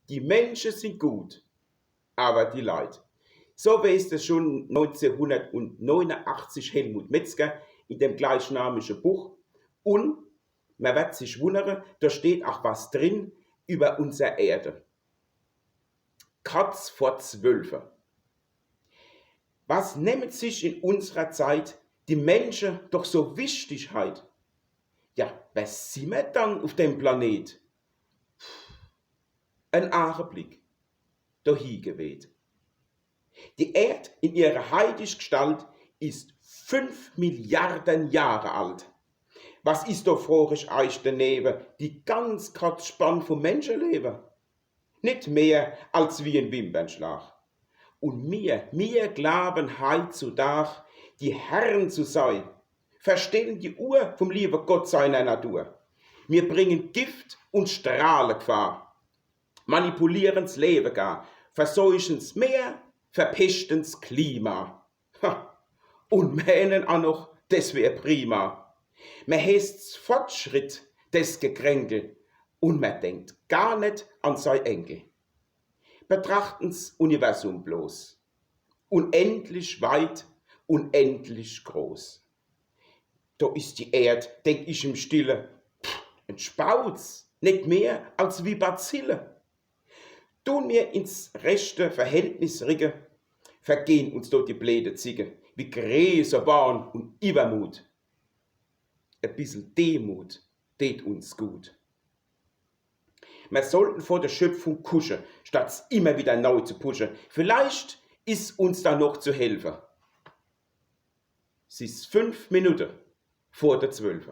Die Menschen sind gut, aber die Leute. So weiß es schon 1989 Helmut Metzger in dem gleichnamigen Buch. Und man wird sich wundern, da steht auch was drin über unsere Erde. Katz vor Zwölfe. Was nehmen sich in unserer Zeit die Menschen doch so wichtig heute? Ja, was sind wir dann auf dem Planet? Ein Augenblick, dahin geweht. Die Erde in ihrer heutigen Gestalt ist 5 Milliarden Jahre alt. Was ist da, frage ich euch daneben, die ganz grad Spann vom Menschenleben? Nicht mehr als wie ein Wimpernschlag. Und wir glauben heutzutage, die Herren zu sein, verstehen die Uhr vom lieben Gott seiner Natur. Wir bringen Gift und Strahlengefahr, manipulieren's Leben gar, verseuchen's Meer, verpechten's Klima. Und meinen auch noch, das wär prima. Man heißt's Fortschritt, das Gekränkel, und man denkt gar nicht an sein Enkel. Betrachten's Universum bloß. Unendlich weit, unendlich groß. Da ist die Erde, denk ich im Stille, ein Spauz, nicht mehr als wie Bazille. Tun wir ins rechte Verhältnis rücken, vergehen uns dort die bläde Zicke, wie Gräserwahn und Übermut. Ein bisschen Demut tät uns gut. Wir sollten vor der Schöpfung kuschen, statt immer wieder neu zu pushen. Vielleicht ist uns da noch zu helfen. Es ist 5 Minuten vor der 12.